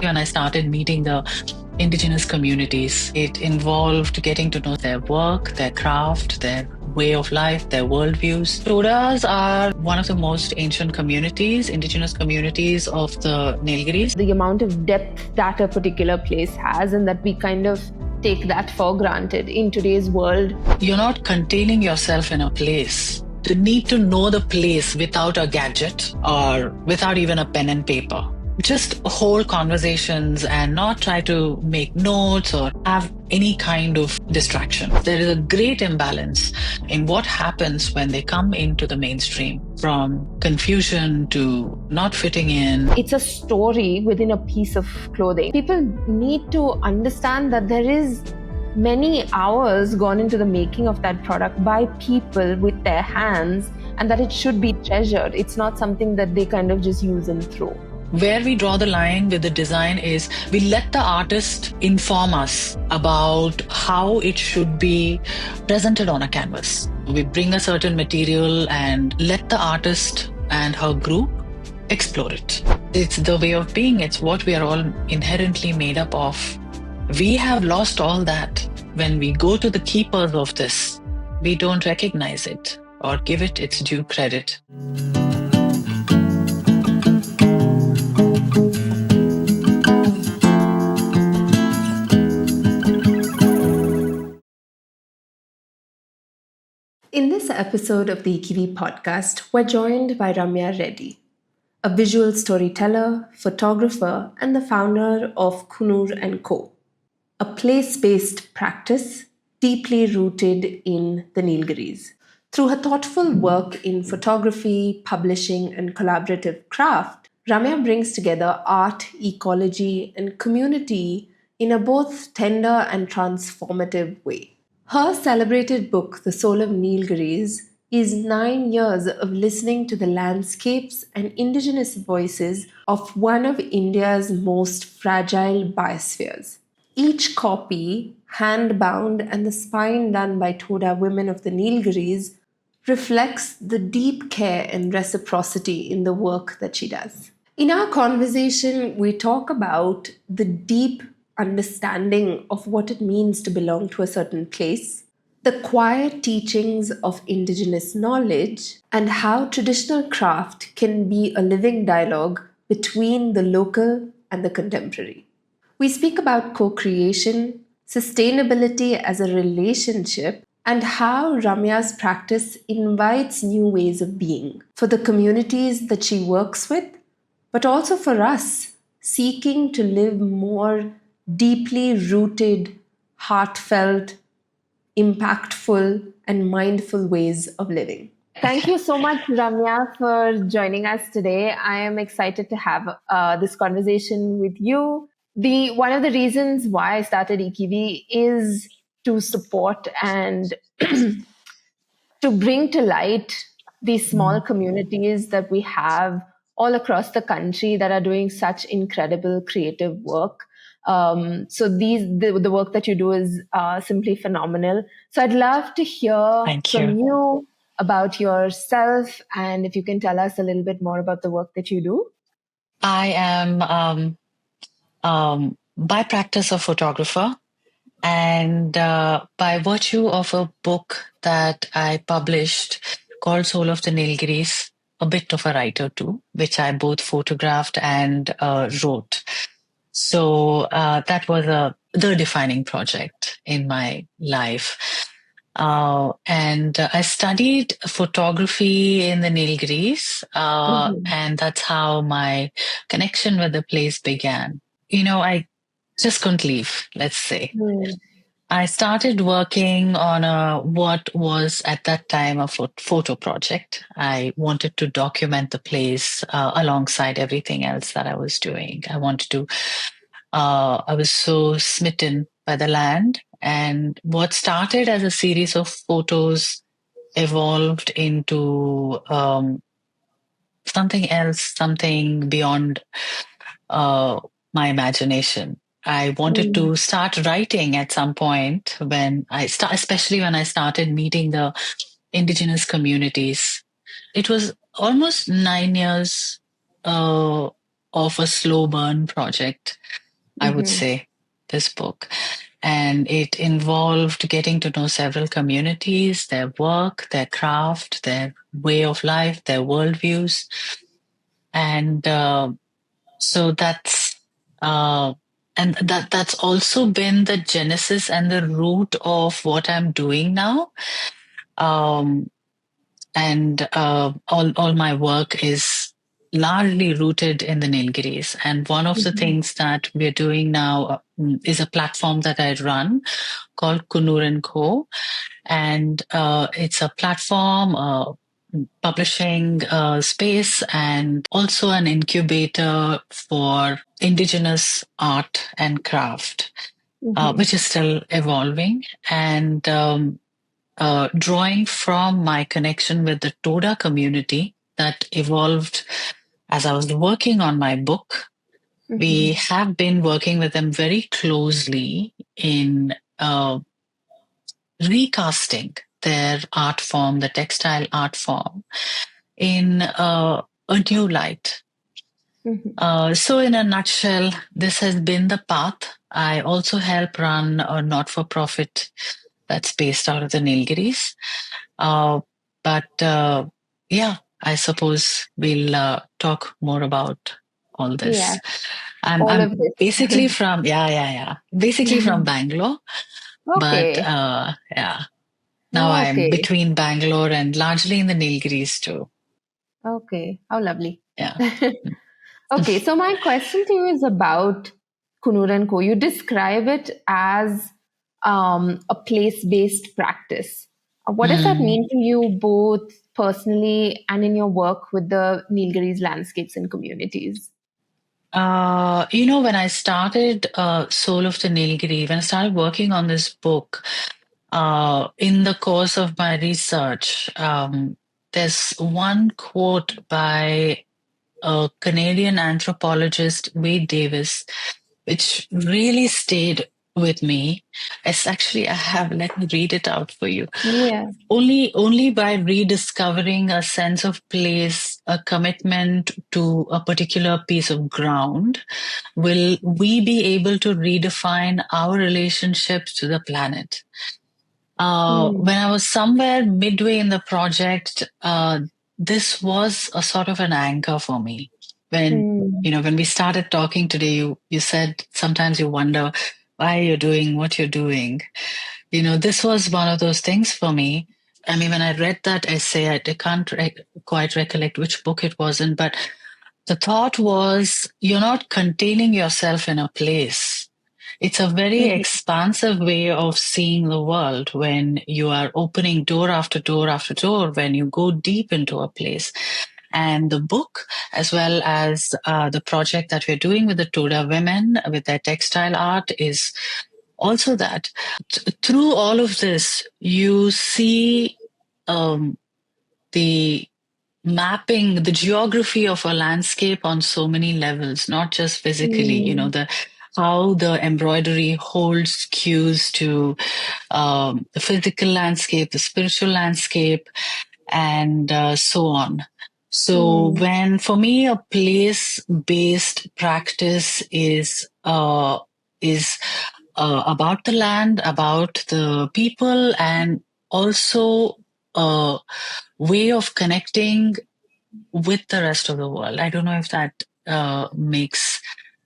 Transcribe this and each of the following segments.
when I started meeting the Indigenous communities. It involved getting to know their work, their craft, their way of life, their worldviews. Todas are one of the most ancient communities, Indigenous communities of the Nilgiris. The amount of depth that a particular place has, and that we kind of take that for granted in today's world. You're not containing yourself in a place. You need to know the place without a gadget or without even a pen and paper. Just hold conversations and not try to make notes or have any kind of distraction. There is a great imbalance in what happens when they come into the mainstream, from confusion to not fitting in. It's a story within a piece of clothing. People need to understand that there is many hours gone into the making of that product by people with their hands, and that it should be treasured. It's not something that they kind of just use and throw. Where we draw the line with the design is we let the artist inform us about how it should be presented on a canvas. We bring a certain material and let the artist and her group explore it. It's the way of being. It's what we are all inherently made up of. We have lost all that. When we go to the keepers of this, we don't recognize it or give it its due credit. In this episode of the IKKIVI Podcast, we're joined by Ramya Reddy, a visual storyteller, photographer, and the founder of Coonoor&Co, a place-based practice deeply rooted in the Nilgiris. Through her thoughtful work in photography, publishing, and collaborative craft, Ramya brings together art, ecology, and community in a both tender and transformative way. Her celebrated book, The Soul of Nilgiris, is 9 years of listening to the landscapes and indigenous voices of one of India's most fragile biospheres. Each copy, hand-bound and the spine done by Toda women of the Nilgiris, reflects the deep care and reciprocity in the work that she does. In our conversation, we talk about the deep understanding of what it means to belong to a certain place, the quiet teachings of indigenous knowledge, and how traditional craft can be a living dialogue between the local and the contemporary. We speak about co-creation, sustainability as a relationship, and how Ramya's practice invites new ways of being for the communities that she works with, but also for us seeking to live more deeply rooted, heartfelt, impactful, and mindful ways of living. Thank you so much, Ramya, for joining us today. I am excited to have this conversation with you. One of the reasons why I started IKKIVI is to support and to bring to light these small communities that we have all across the country that are doing such incredible creative work. So the work that you do is simply phenomenal. So I'd love to hear from you about yourself, and if you can tell us a little bit more about the work that you do. I am by practice a photographer, and by virtue of a book that I published called Soul of the Nilgiris, a bit of a writer too, which I both photographed and wrote. So that was the defining project in my life. And I studied photography in the Nilgiris, and that's how my connection with the place began. I just couldn't leave, let's say. I started working on what was at that time a photo project. I wanted to document the place alongside everything else that I was doing. I was so smitten by the land, and what started as a series of photos evolved into something else, something beyond my imagination. I wanted to start writing at some point especially when I started meeting the indigenous communities. It was almost 9 years of a slow burn project, I would Mm-hmm. say, this book. And it involved getting to know several communities, their work, their craft, their way of life, their worldviews. And so uh, that's also been the genesis and the root of what I'm doing now. Um, and all my work is largely rooted in the Nilgiris. And one of the Mm-hmm. things that we're doing now is a platform that I run called Coonoor&Co. And it's a platform, publishing space, and also an incubator for Indigenous art and craft, Mm-hmm. which is still evolving. And drawing from my connection with the Toda community that evolved as I was working on my book. We Mm-hmm. have been working with them very closely in recasting their art form, the textile art form, in a new light. Mm-hmm. So, in a nutshell, this has been the path. I also help run a not for profit that's based out of the Nilgiris. Uh, but yeah, I suppose we'll talk more about all Yeah, this. all I'm of basically it. from basically from Bangalore, but Okay. yeah, now I'm Okay. between Bangalore and largely in the Nilgiris too. Okay. How lovely. Yeah. Okay, so my question to you is about Coonoor&Co. You describe it as a place-based practice. What does that Mm. mean to you, both personally and in your work with the Nilgiris landscapes and communities? When I started Soul of the Nilgiri, when I started working on this book, in the course of my research, there's one quote by a Canadian anthropologist, Wade Davis, which really stayed with me. It's actually, let me read it out for you. Yeah. Only by rediscovering a sense of place, a commitment to a particular piece of ground, will we be able to redefine our relationships to the planet. Hmm. When I was somewhere midway in the project, this was a sort of an anchor for me. When Hmm. when we started talking today, you said sometimes you wonder why you're doing what you're doing. This was one of those things for me. I mean, when I read that essay, I can't quite recollect which book it was in, but the thought was you're not containing yourself in a place. It's a very Mhm. expansive way of seeing the world when you are opening door after door after door, when you go deep into a place. And the book, as well as the project that we're doing with the Toda women with their textile art, is also that. Through all of this, you see um, the mapping the geography of a landscape on so many levels, not just physically, Hmm. the how the embroidery holds cues to the physical landscape, the spiritual landscape, and so on. So Hmm. when for me a place-based practice is about the land, about the people, and also a way of connecting with the rest of the world. I don't know if that makes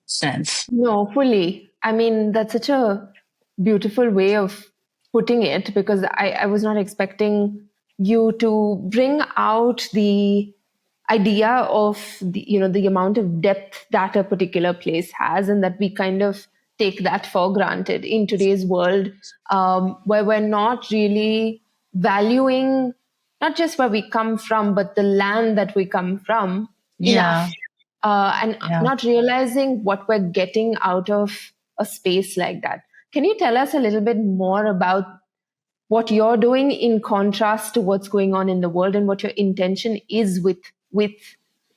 sense. No, fully. I mean, that's such a beautiful way of putting it because I was not expecting you to bring out the idea of the amount of depth that a particular place has, and that we kind of take that for granted in today's world, where we're not really valuing not just where we come from, but the land that we come from enough, Yeah, and yeah. not realizing what we're getting out of a space like that. Can you tell us a little bit more about what you're doing in contrast to what's going on in the world, and what your intention is with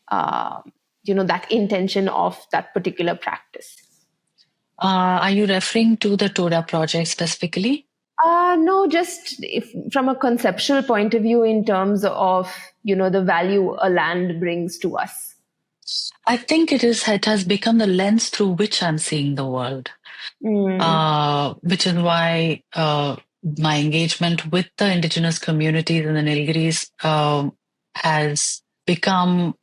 uh, that intention of that particular practice? Are you referring to the Toda project specifically? No, just from a conceptual point of view, in terms of the value a land brings to us. I think it has become the lens through which I'm seeing the world. Mm. Which is why my engagement with the indigenous communities in the Nilgiris has become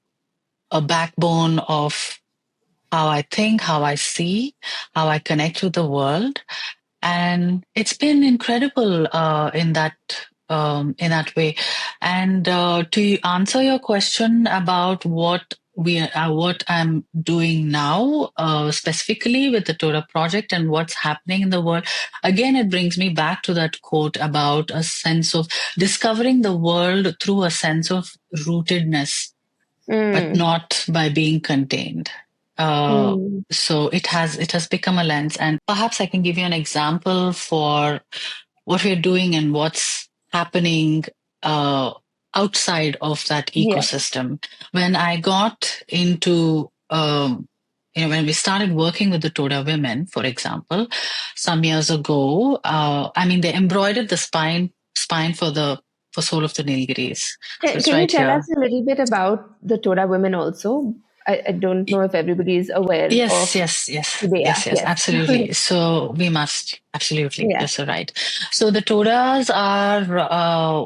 a backbone of how I think, how I see, how I connect with the world. And it's been incredible in that way. And to answer your question about what I'm doing now, specifically with the Toda project and what's happening in the world, again, it brings me back to that quote about a sense of discovering the world through a sense of rootedness, but Mm. not by being contained. Uh, Mm. so it has become a lens, and perhaps I can give you an example for what we're doing and what's happening uh, outside of that Yes. ecosystem. When I got into when we started working with the Toda women, for example, some years ago, I mean, they embroidered the spine for Soul of the Nilgiris. So it's Can you right tell here. us a little bit about the Toda women also? I don't know if everybody is aware Yes, of yes, yes, who they are. yes, yes, Yes. absolutely. So we must, absolutely, Yeah. you're so right. So the Todas are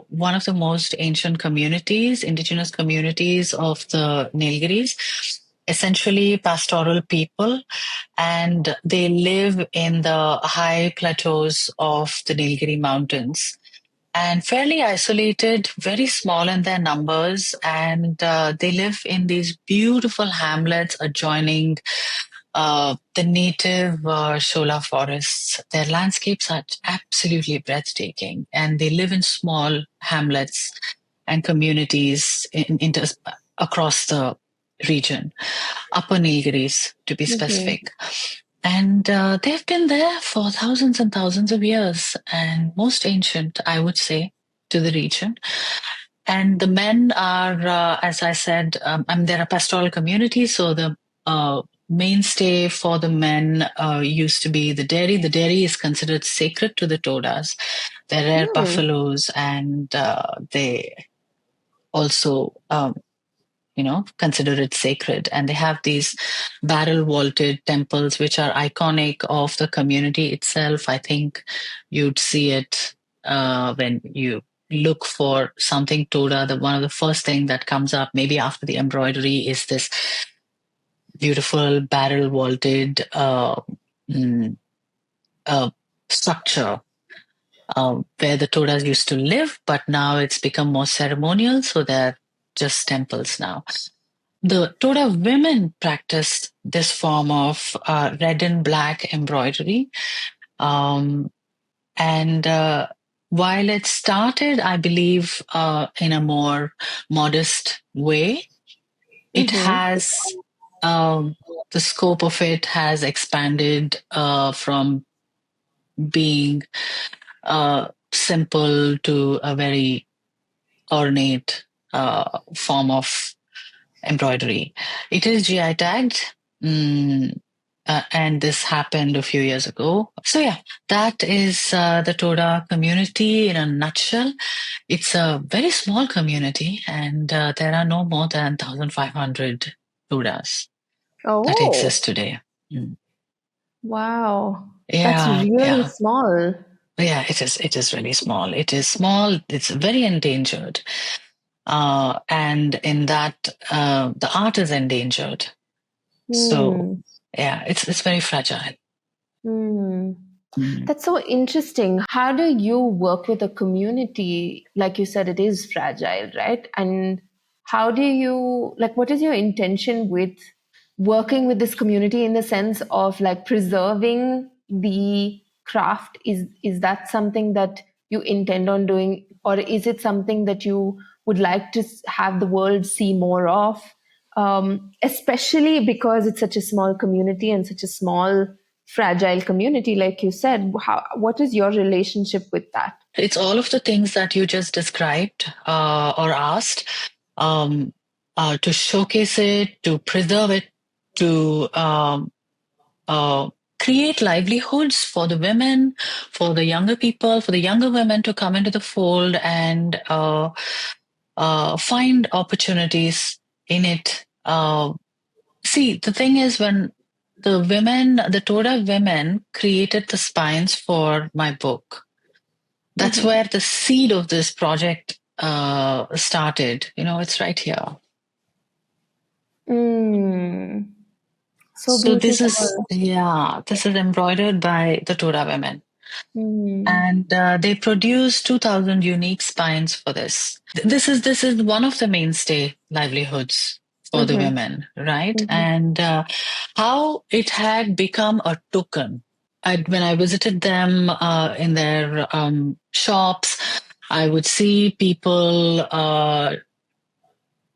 one of the most ancient communities, indigenous communities of the Nilgiris, essentially pastoral people, and they live in the high plateaus of the Nilgiri Mountains and fairly isolated, very small in their numbers, and they live in these beautiful hamlets adjoining the native Shola forests. Their landscapes are absolutely breathtaking, and they live in small hamlets and communities across the region, Upper Nilgiris to be Hmm. specific. And they've been there for thousands and thousands of years, and most ancient, I would say, to the region. And the men are, as I said, they're a pastoral community, so the mainstay for the men used to be the dairy. The dairy is considered sacred to the Todas. They're rare Hmm. buffaloes, and they also consider it sacred. And they have these barrel vaulted temples, which are iconic of the community itself. I think you'd see it when you look for something Toda. The one of the first thing that comes up, maybe after the embroidery, is this beautiful barrel vaulted mm, uh, structure. Where the Todas used to live, but now it's become more ceremonial, so they're just temples now. The Toda women practiced this form of red and black embroidery. Um, and while it started, I believe, in a more modest way, it Hmm. has, um, the scope of it has expanded from being simple to a very ornate form of embroidery. It is GI tagged, mm, and this happened a few years ago. So yeah, that is the Toda community in a nutshell. It's a very small community, and there are no more than 1,500 Todas that Oh, exist today. Mm. wow. That's Yeah, really yeah. small. Yeah, it is. It is really small. It is small. It's very endangered. And in that, the art is endangered. So Hmm. yeah, it's very fragile. Hmm. Mm. That's so interesting. How do you work with a community? Like you said, it is fragile, right? And how do you, like, what is your intention with working with this community in the sense of like preserving the craft? Is that something that you intend on doing, or is it something that you would like to have the world see more of? Especially because it's such a small community and such a small fragile community, like you said. What is your relationship with that? It's all of the things that you just described or asked, um, to showcase it, to preserve it, to uh, create livelihoods for the women, for the younger people, for the younger women to come into the fold and find opportunities in it. See, the thing is, when the Toda women created the spines for my book, that's Mm-hmm. where the seed of this project started. It's right here. Mm. So So beautiful. this is embroidered by the Toda women. Mm. And they produce 2,000 unique spines for this. This is one of the mainstay livelihoods for the Mm-hmm. women, right? Mm-hmm. And how it had become a token. When I visited them in their shops, I would see people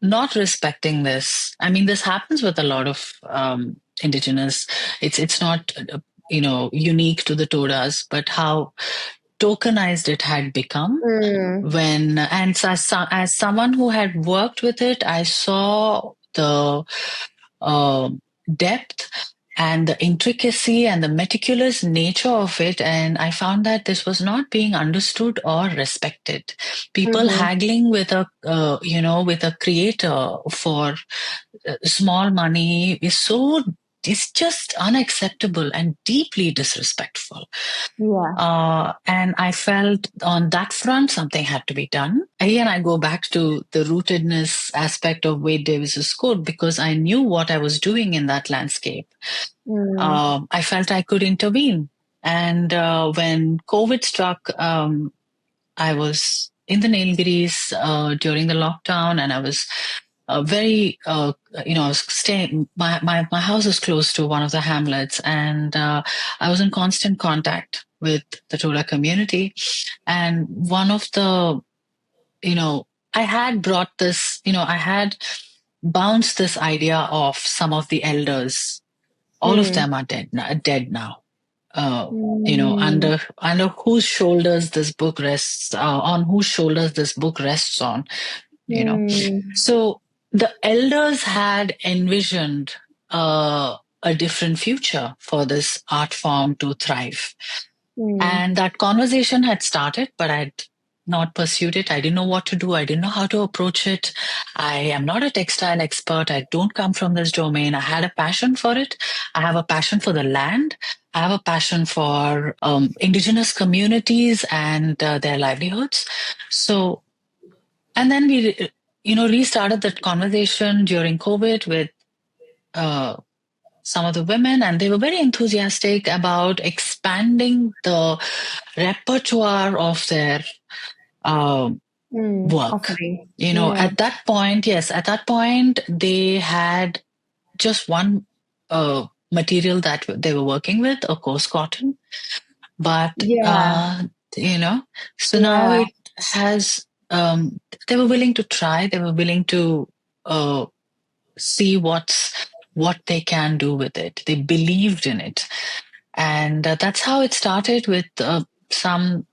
not respecting this. I mean, this happens with a lot of indigenous. It's not unique to the Todas, but how tokenized it had become Mm. when and so as someone who had worked with it, I saw the uh, depth and the intricacy and the meticulous nature of it, and I found that this was not being understood or respected. People Mm-hmm. haggling with with a creator for small money is so it's just unacceptable and deeply disrespectful. Yeah. And I felt on that front something had to be done. Again, I go back to the rootedness aspect of Wade Davis's code because I knew what I was doing in that landscape. Mm. I felt I could intervene. And when COVID struck, I was in the Nilgiris during the lockdown, and I was very, I was staying. My house is close to one of the hamlets, and I was in constant contact with the Toda community. And one of the, I had brought this, I had bounced this idea off some of the elders. All of Mm. them are dead now. uh, Mm. under whose shoulders this book rests, on whose shoulders this book rests on, you know. Mm. So the elders had envisioned a different future for this art form to thrive. Mm. And that conversation had started, but I'd not pursued it. I didn't know what to do. I didn't know how to approach it. I am not a textile expert. I don't come from this domain. I had a passion for it. I have a passion for the land. I have a passion for indigenous communities and their livelihoods. So, and then we, restarted that conversation during COVID with uh, some of the women, and they were very enthusiastic about expanding the repertoire of their um, Mm. work. Offering. Yeah. At that point, yes, at that point, they had just one material that they were working with, of course, cotton. But, Yeah. so now Yeah. it has, they were willing to try, they were willing to uh, see what they can do with it. They believed in it. And that's how it started with some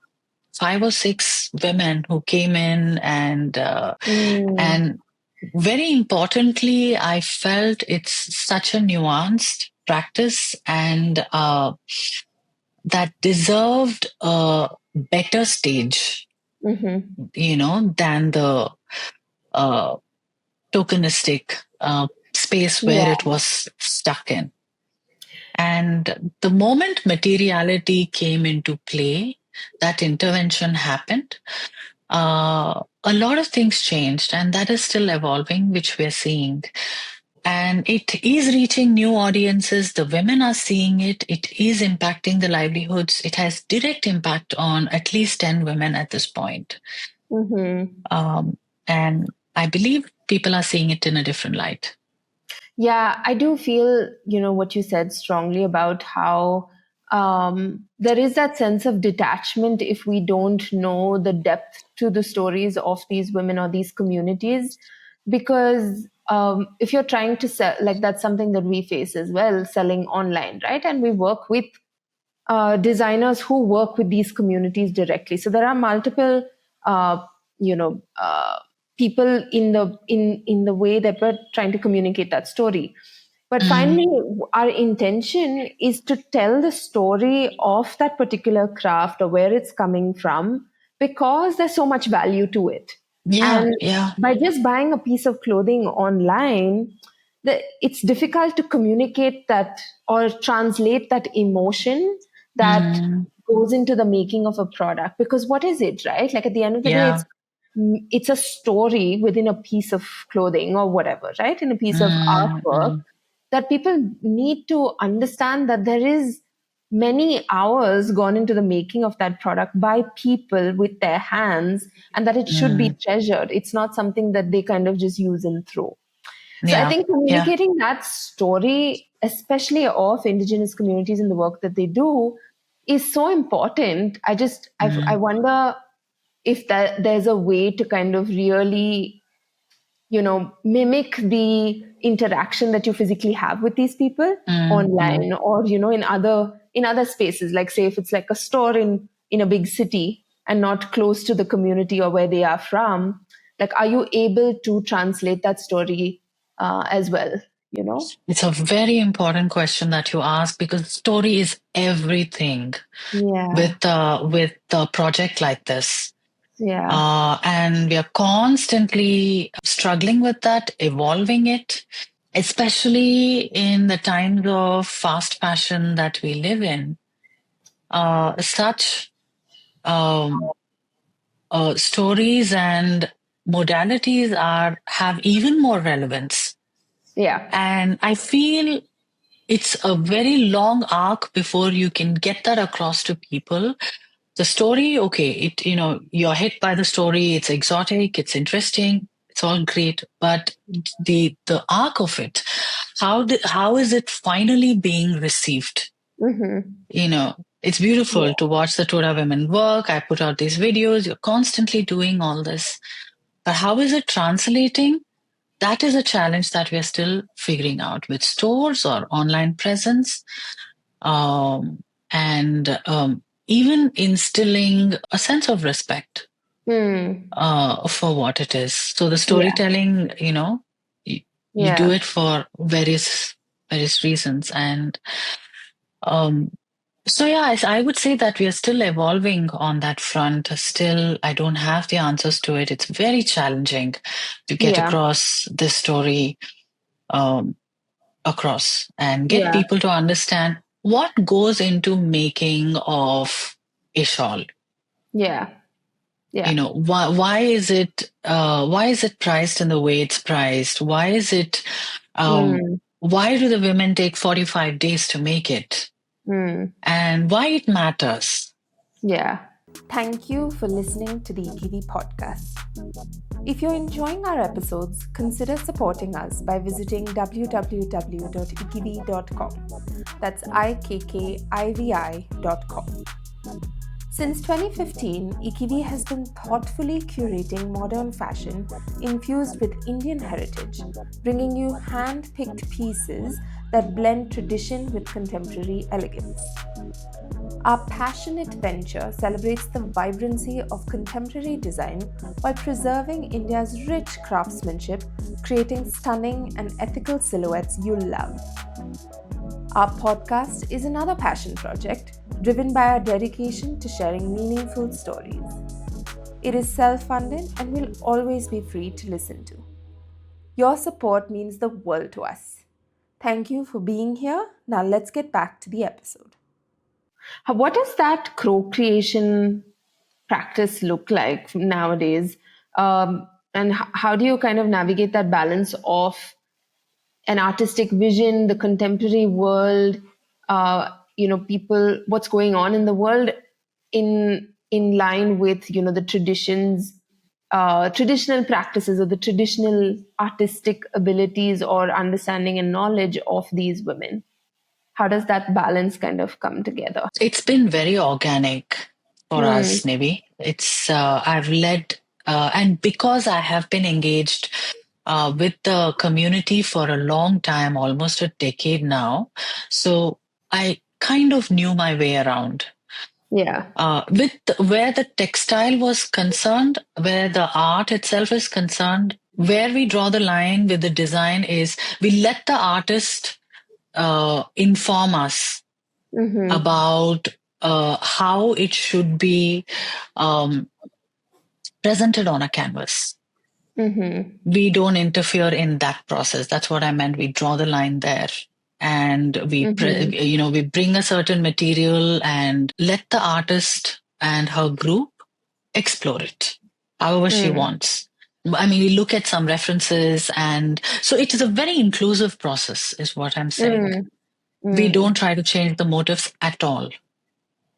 five or six women who came in Mm. and very importantly, I felt it's such a nuanced practice and that deserved a better stage, Mm-hmm. than the uh, tokenistic space where Yeah. it was stuck in. And the moment materiality came into play, that intervention happened. A lot of things changed, and that is still evolving, which we're seeing. And it is reaching new audiences. The women are seeing it. It is impacting the livelihoods. It has direct impact on at least 10 women at this point. Mm-hmm. And I believe people are seeing it in a different light. Yeah, I do feel, what you said strongly about how there is that sense of detachment if we don't know the depth to the stories of these women or these communities. Because if you're trying to sell, like that's something that we face as well, selling online, right? And we work with designers who work with these communities directly. So there are multiple, uh, you know, uh, people in the way that we're trying to communicate that story. But Mm. finally, our intention is to tell the story of that particular craft or where it's coming from, because there's so much value to it. Yeah, And yeah. by just buying a piece of clothing online, it's difficult to communicate that or translate that emotion that Mm, goes into the making of a product. Because what is it, right? Like at the end of the day, yeah. it's a story within a piece of clothing or whatever, right? In a piece of Mm, artwork, mm, that people need to understand that there is many hours gone into the making of that product by people with their hands, and that it should be mm, treasured. It's not something that they kind of just use and throw. So I yeah. think Yeah. communicating that story, especially of Indigenous communities and the work that they do, is so important. I Mm, wonder if there's a way to kind of really, mimic the interaction that you physically have with these people mm, mm. online, or in other spaces, like say if it's like a store in a big city and not close to the community or where they are from, like are you able to translate that story as well, you know? It's a very important question that you ask, because story is everything Yeah, with a project like this. yeah, And we are constantly struggling with that, evolving it, especially in the times of fast fashion that we live in. Such um, stories and modalities have even more relevance. yeah. And I feel it's a very long arc before you can get that across to people. The story, okay, you're hit by the story, it's exotic, it's interesting, it's all great, but the arc of it, how is it finally being received? Mm-hmm. It's beautiful to watch the Toda women work. I put out these videos, you're constantly doing all this. But how is it translating? That is a challenge that we are still figuring out with stores or online presence, and even instilling a sense of respect Mm. for what it is. So the Yeah, storytelling, you do yeah, it for various reasons, and um, so yeah, I would say that we are still evolving on that front. Still, I don't have the answers to it. It's very challenging to get yeah, across this story um, across and get yeah, people to understand what goes into making of a shawl. yeah, yeah. Why is it priced in the way it's priced? Um Mm. why do the women take 45 days to make it? Mm. And why it matters. Yeah. Thank you for listening to the IKKIVI podcast. If you're enjoying our episodes, consider supporting us by visiting www.ikkivi.com. That's IKKIVI.com. Since 2015, IKKIVI has been thoughtfully curating modern fashion infused with Indian heritage, bringing you hand-picked pieces that blend tradition with contemporary elegance. Our passionate venture celebrates the vibrancy of contemporary design while preserving India's rich craftsmanship, creating stunning and ethical silhouettes you'll love. Our podcast is another passion project driven by our dedication to sharing meaningful stories. It is self-funded and will always be free to listen to. Your support means the world to us. Thank you for being here. Now let's get back to the episode. What does that co-creation practice look like nowadays? And how do you kind of navigate that balance of an artistic vision, the contemporary world, people, what's going on in the world in line with, the traditional practices or the traditional artistic abilities or understanding and knowledge of these women? How does that balance kind of come together? It's been very organic for Hmm. us, maybe. I've led, and because I have been engaged with the community for a long time, almost a decade now, so I kind of knew my way around. Yeah. With where the textile was concerned, where the art itself is concerned, where we draw the line with the design is we let the artist inform us Mm-hmm. about how it should be um, presented on a canvas. Mm-hmm. We don't interfere in that process. That's what I meant. We draw the line there. And Mm-hmm. we bring a certain material and let the artist and her group explore it however she Mm. wants. I mean, we look at some references, and so it is a very inclusive process, is what I'm saying. Mm. We don't Mm. try to change the motives at all.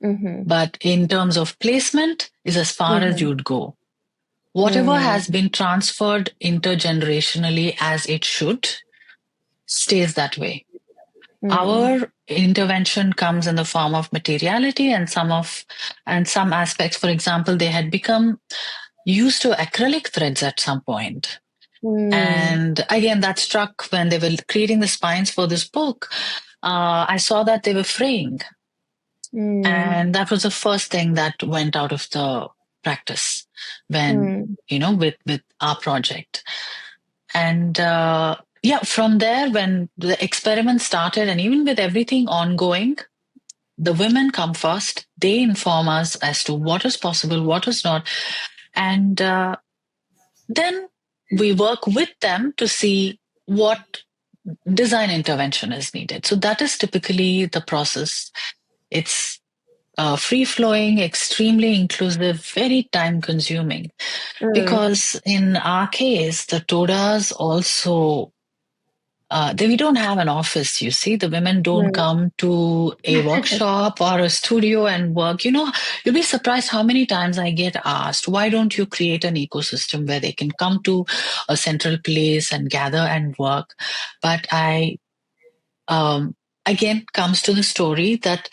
Mm-hmm. But in terms of placement, is as far as Mm-hmm. you'd go. Whatever has Mm. been transferred intergenerationally as it should stays that way. Mm. Our intervention comes in the form of materiality and some aspects. For example, they had become used to acrylic threads at some point. Mm. And again, that struck when they were creating the spines for this book. I saw that they were fraying. Mm. And that was the first thing that went out of the practice when, Mm. with our project. And yeah, from there, when the experiment started, and even with everything ongoing, the women come first. They inform us as to what is possible, what is not. And then we work with them to see what design intervention is needed. So that is typically the process. It's free flowing, extremely inclusive, very time consuming. Mm. Because in our case, the Todas also we don't have an office, you see. The women don't Mm. come to a workshop or a studio and work. You'll be surprised how many times I get asked, why don't you create an ecosystem where they can come to a central place and gather and work? But um, again, comes to the story that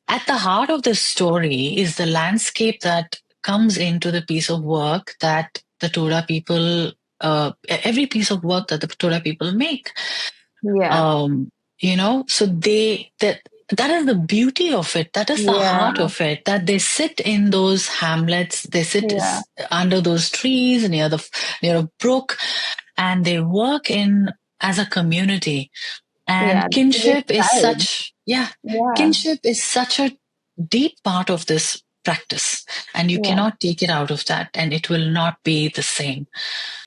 at the heart of the story is the landscape that comes into the piece of work that the Toda people, every piece of work that the Toda people make. Yeah. um so that is the beauty of it, that is the Yeah. heart of it, that they sit in those hamlets, they sit Yeah. under those trees near a brook, and they work in as a community. Yeah. And The civic pride. Yeah. kinship is such a deep part of this practice, and you Yeah. cannot take it out of that, and it will not be the same.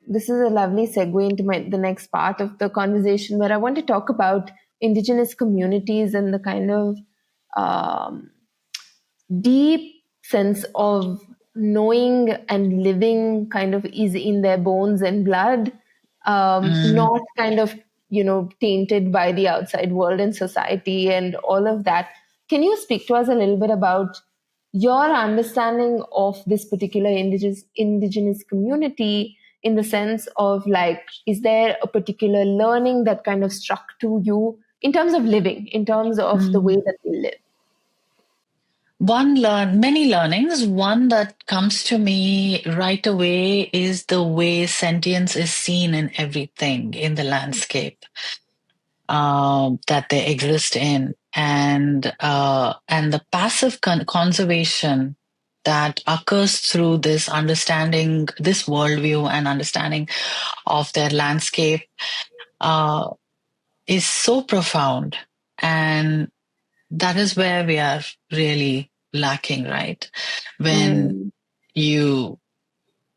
This is a lovely segue into the next part of the conversation where I want to talk about Indigenous communities and the kind of um, deep sense of knowing and living kind of is in their bones and blood, Mm, not kind of, tainted by the outside world and society and all of that. Can you speak to us a little bit about your understanding of this particular indigenous community, in the sense of, like, is there a particular learning that kind of struck to you in terms of living, in terms of the way mm. that they live? Many learnings. One that comes to me right away is the way sentience is seen in everything in the landscape that they exist in, and the passive conservation that occurs through this understanding, this worldview and understanding of their landscape uh, is so profound. And that is where we are really lacking, right? When Mm, you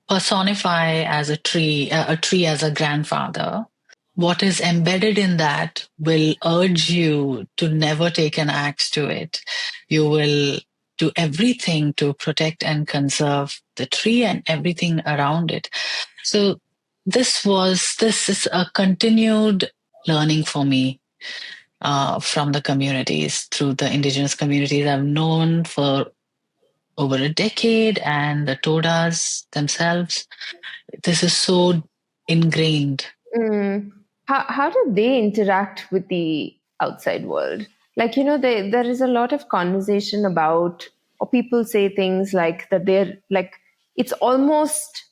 personify as a tree as a grandfather, what is embedded in that will urge you to never take an axe to it. You will do everything to protect and conserve the tree and everything around it. So this is a continued learning for me from the communities, through the indigenous communities I've known for over a decade, and the Todas themselves. This is so ingrained. mm. How do they interact with the outside world? Like, there is a lot of conversation about, or people say things like that they're like, it's almost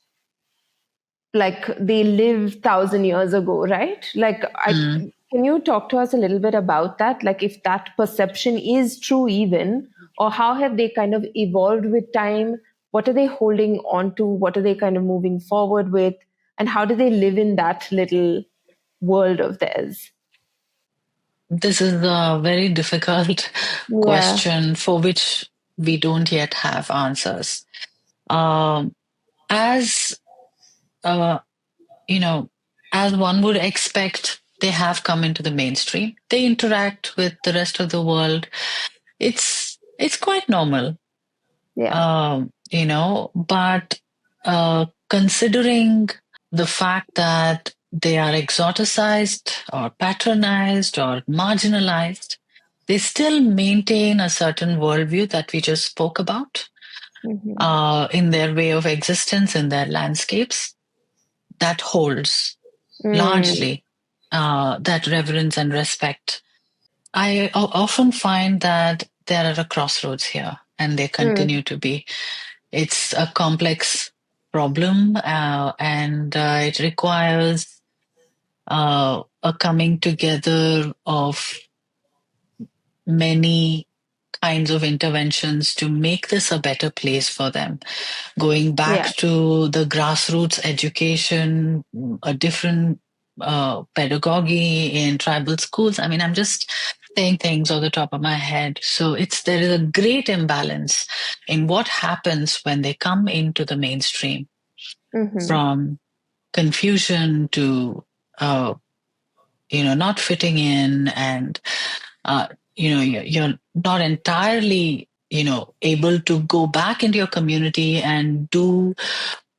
like they lived 1,000 years ago, right? Like, Mm. can you talk to us a little bit about that? Like, if that perception is true, even, or how have they kind of evolved with time? What are they holding on to? What are they kind of moving forward with? And how do they live in that little world of theirs? This is a very difficult Yeah. question for which we don't yet have answers. Um, as uh, you know, as one would expect, they have come into the mainstream. They interact with the rest of the world. It's quite normal, Yeah. but considering the fact that they are exoticized or patronized or marginalized, they still maintain a certain worldview that we just spoke about Mm-hmm. in their way of existence, in their landscapes, that holds Mm. largely that reverence and respect. Often find that they're at a crossroads here, and they Mm. continue to be. It's a complex problem, and it requires a coming together of many kinds of interventions to make this a better place for them. Going Yeah. back to the grassroots education, a different pedagogy in tribal schools. I mean, I'm just saying things off the top of my head. So there is a great imbalance in what happens when they come into the mainstream, Mm-hmm. from confusion to uh, not fitting in, and uh, you're not entirely able to go back into your community and do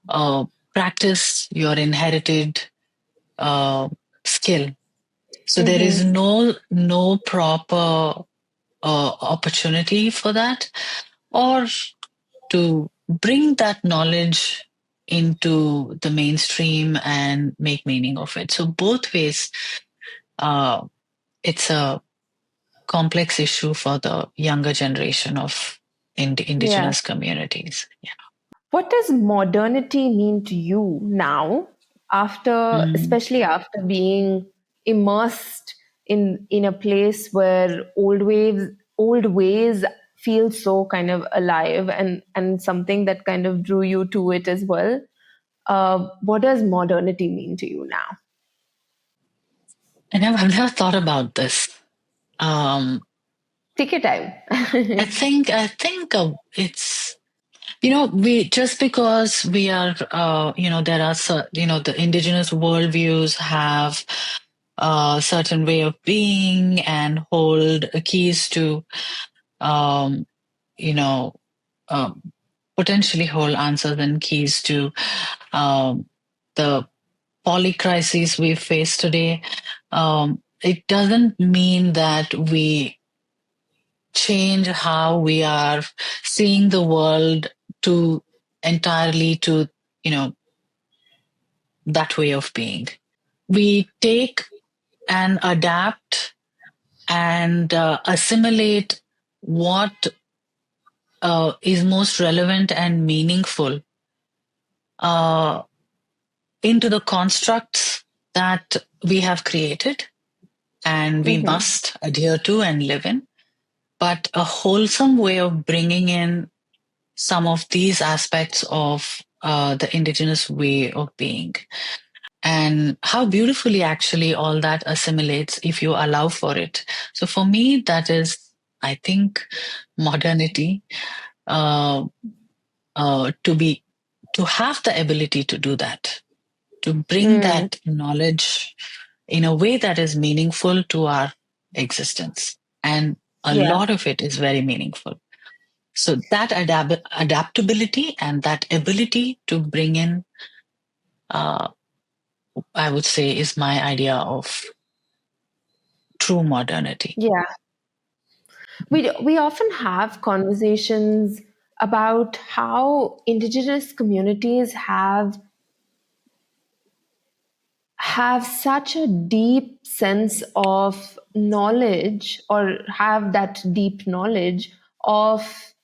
uh, practice your inherited uh, skill. So there is Mm-hmm. no proper opportunity for that, or to bring that knowledge into the mainstream and make meaning of it. So both ways, uh, it's a complex issue for the younger generation of Yeah. indigenous communities. Yeah. What does modernity mean to you now, after, Mm. especially after being immersed in a place where old ways feel so kind of alive, and something that kind of drew you to it as well? What does modernity mean to you now? I've never thought about this. Um, Take your time. I think it's we just because we are there are the indigenous worldviews have a certain way of being and hold keys to um, you know um, potentially hold answers and keys to um, the polycrises we face today. It doesn't mean that we change how we are seeing the world to entirely to you know that way of being. We take and adapt and assimilate what is most relevant and meaningful uh, into the constructs that we have created and we Mm-hmm. must adhere to and live in. But a wholesome way of bringing in some of these aspects of the indigenous way of being, and how beautifully actually all that assimilates if you allow for it. So for me, that is, I think, modernity, uh, to be to have the ability to do that, to bring Mm. that knowledge in a way that is meaningful to our existence, and a Yeah. lot of it is very meaningful. So that adaptability and that ability to bring in, uh, I would say, is my idea of true modernity. Yeah. We often have conversations about how indigenous communities have such a deep sense of knowledge, or have that deep knowledge of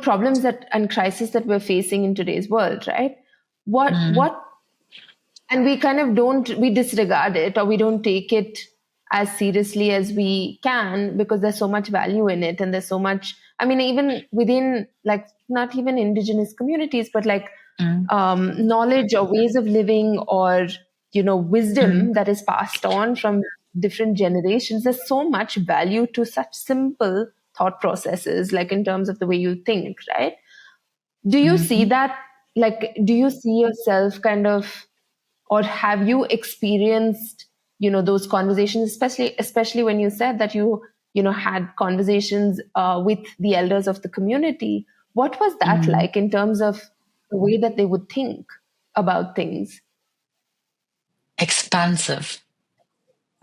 problems that and crises that we're facing in today's world, right? Mm, What And we kind of don't we disregard it, or we don't take it as seriously as we can, because there's so much value in it, and there's so much, I mean, even within, like, not even indigenous communities, but like mm, knowledge or ways of living, or mm, wisdom that is passed on from different generations. There's so much value to such simple thought processes, like in terms of the way you think, right? Do you see mhm. that? Like, do you see yourself kind of or have you experienced, those conversations, especially when you said that you had conversations with the elders of the community? What was that Mhm. like in terms of the way that they would think about things? Expansive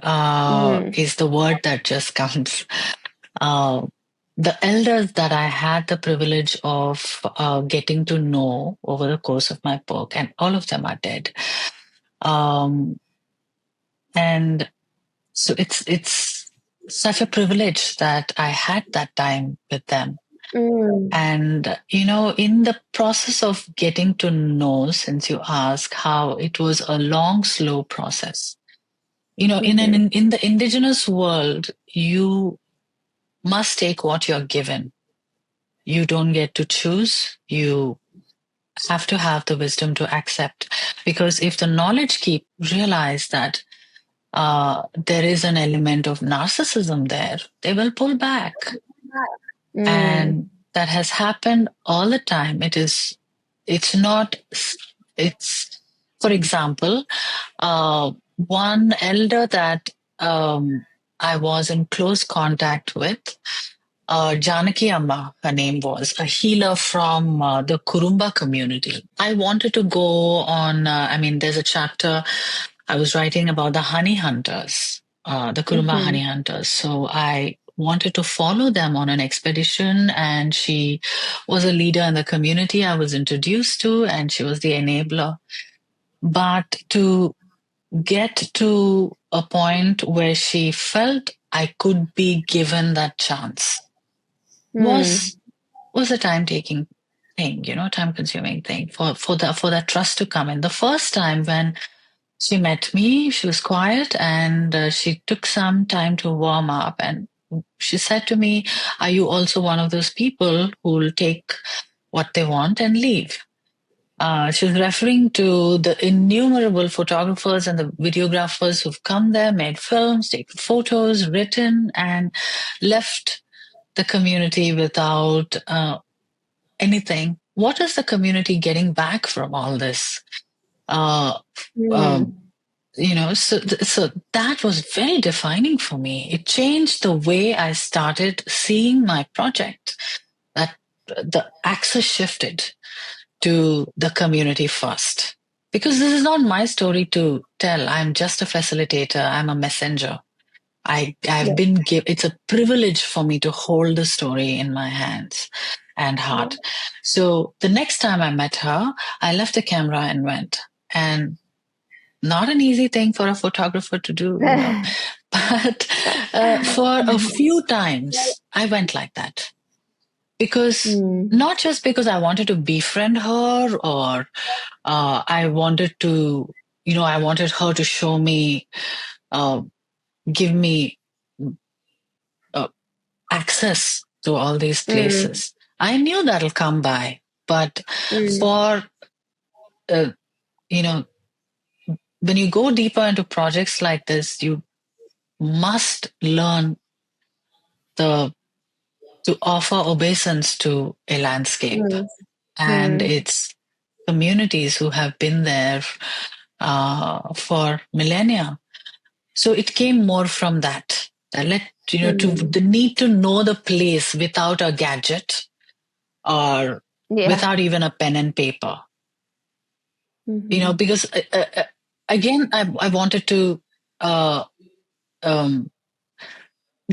Mm, is the word that just comes. Uh, the elders that I had the privilege of getting to know over the course of my book, and all of them are dead. Um, and so it's such a privilege that I had that time with them. mm, And, in the process of getting to know, since you ask how it was a long, slow process, mhm, in the indigenous world, you must take what you're given. You don't get to choose. You have to have the wisdom to accept. Because if the knowledge keep realize that there is an element of narcissism there, they will pull back. mm, And that has happened all the time. It's not, it's, for example, one elder that I was in close contact with, Janaki Amma, her name was, a healer from the Kurumba community. I wanted to go on, there's a chapter I was writing about the honey hunters, the Kurumba honey mhm, hunters. So I wanted to follow them on an expedition, and she was a leader in the community I was introduced to, and she was the enabler. But to get to a point where she felt I could be given that chance mm, was was a time taking thing, time consuming thing for that trust to come in. The first time when she met me, she was quiet, and she took some time to warm up, and she said to me, "Are you also one of those people who will take what they want and leave?" She was referring to the innumerable photographers and the videographers who've come there, made films, taken photos, written, and left the community without anything. What is the community getting back from all this? Uh, um, mm, so that was very defining for me. It changed the way I started seeing my project. That the access shifted to the community first. Because this is not my story to tell. I'm just a facilitator. I'm a messenger. I've yeah, been given, it's a privilege for me to hold the story in my hands and yeah. heart. So the next time I met her, I left the camera and went. And not an easy thing for a photographer to do, But for a few times, I went like that. Because Mm, not just because I wanted to befriend her, or I wanted to, I wanted her to show me, uh, give me uh, access to all these mm, places. I knew that'll come by, but mm, for, uh, you know, when you go deeper into projects like this, you must learn the to offer obeisance to a landscape mm, and mm, its communities who have been there for millennia. So it came more from that. To mm. the need to know the place without a gadget or Yeah. without even a pen and paper. Mhm. Because again, I wanted to uh, um,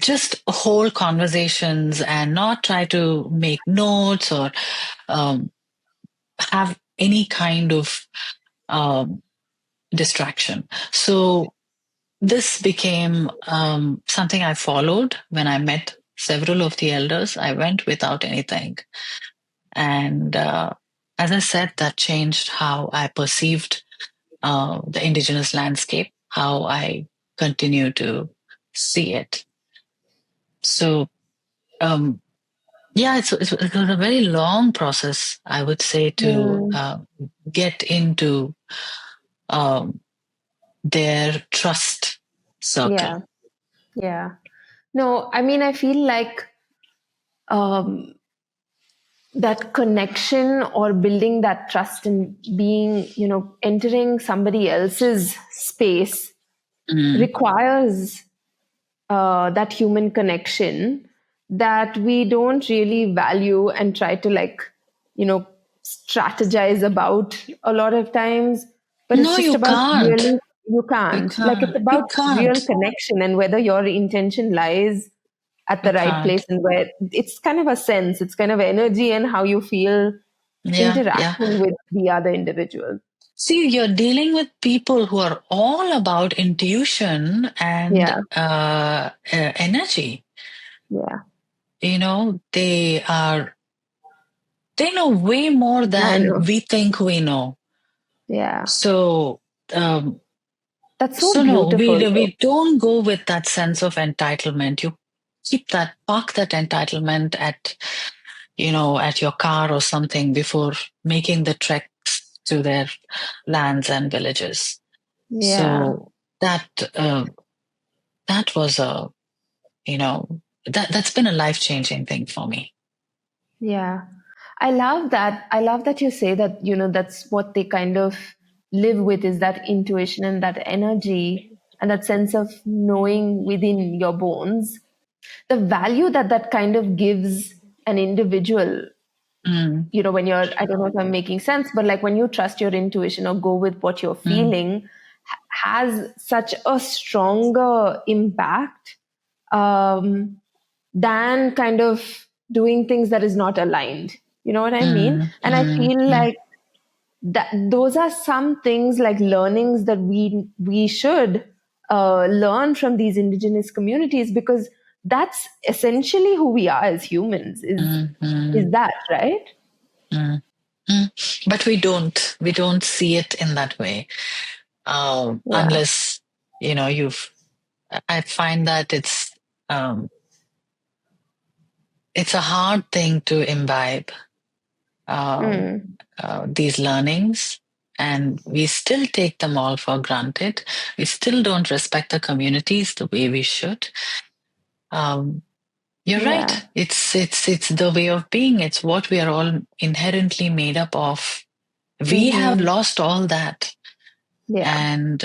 just hold conversations and not try to make notes or um, have any kind of um, distraction. So this became something I followed when I met several of the elders. I went without anything. And as I said, that changed how I perceived the indigenous landscape, how I continue to see it. So, um, yeah, it was a very long process, I would say, to Mm. get into um, their trust circle. Yeah. Yeah. No, I mean, I feel like um, that connection or building that trust and being, entering somebody else's space Mm. requires that human connection that we don't really value and try to, like, strategize about a lot of times. But it's No, just you about can't. really, you You can't. Like, it's can't. You about real can't. connection and whether your intention lies at You the right can't. place, and where it's kind of a sense, it's kind of energy and how you feel Yeah, yeah. interacting with the other individual. See, you're dealing with people who are all about intuition and Yeah, energy. yeah, They know way more I than know. we think we know. Yeah, So, um, that's so so no, beautiful though. we don't go with that sense of entitlement. You park that entitlement at your car or something before making the treks to their lands and villages. Yeah, So that that was a you know that's been a life-changing thing for me. yeah. I love that you say that, that's what they kind of live with, is that intuition and that energy and that sense of knowing within your bones. The value that that kind of gives an individual, Mm, when you're, I don't know if I'm making sense, but like when you trust your intuition or go with what you're mm, feeling, has such a stronger impact, um, than kind of doing things that is not aligned. You know what I mean? mm, And I mm, feel mm, like that those are some things, like learnings that we should learn from these indigenous communities, because that's essentially who we are as humans. mm, Is mm, that right? mm, mm. But we don't see it in that way, Yeah. unless you've. I find that it's a hard thing to imbibe um, Mm. these learnings, and we still take them all for granted. We still don't respect the communities the way we should. Um, you're Yeah. right. It's the way of being. It's what we are all inherently made up of. We have Mm-hmm. lost all that, Yeah. and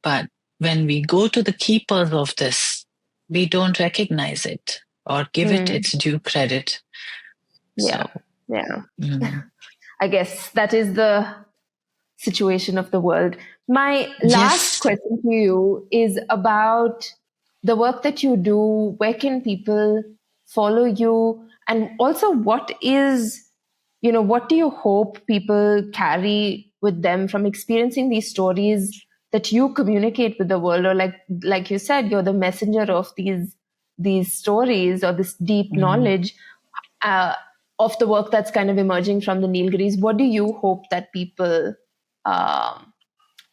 but when we go to the keepers of this, we don't recognize it or give it Mm. its due credit. Yeah. So, Yeah. mm, I guess that is the situation of the world. My last yes. question to you is about the work that you do. Where can people follow you? And also, what do you hope people carry with them from experiencing these stories that you communicate with the world? Or like you said, you're the messenger of these stories or this deep Mm. knowledge uh, of the work that's kind of emerging from the Nilgiris. What do you hope that people um,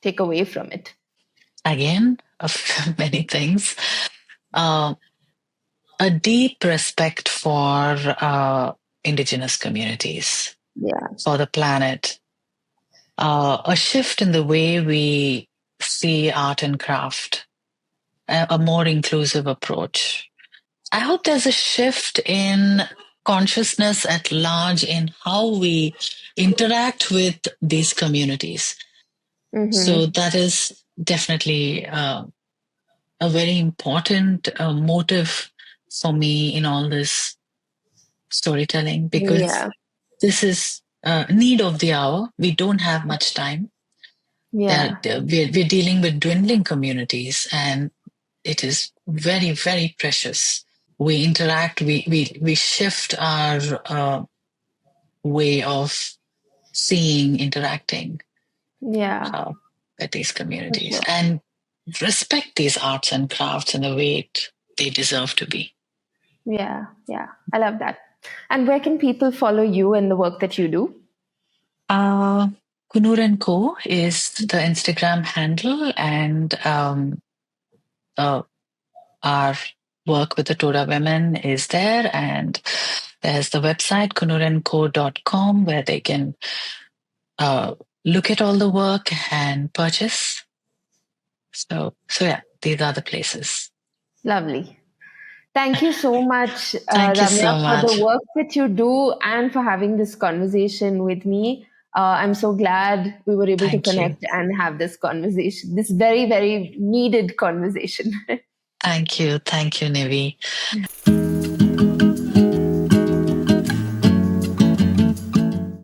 take away from it? Again, of many things. Uh, a deep respect for indigenous communities, Yeah. for the planet, a shift in the way we see art and craft, a more inclusive approach. I hope there's a shift in consciousness at large in how we interact with these communities. So Mm-hmm. that is definitely a very important motive for me in all this storytelling, because Yeah. this is need of the hour. We don't have much time. Yeah. We're dealing with dwindling communities, and it is very, very precious. We interact, we shift our way of seeing, interacting Yeah. uh, with these For communities, sure. and respect these arts and crafts in the way they deserve to be. Yeah. Yeah. I love that. And where can people follow you and the work that you do? Uh, Coonoor&Co is the Instagram handle, and uh, our work with the Toda women is there. And there's the website, coonoorandco.com, where they can uh, look at all the work and purchase. So yeah, these are the places. Lovely. Thank you so much, Thank you Ramya, so for the much. work that you do and for having this conversation with me. I'm so glad we were able to Thank you. connect and have this conversation, this very, very needed conversation. Thank you. Thank you, Nivi.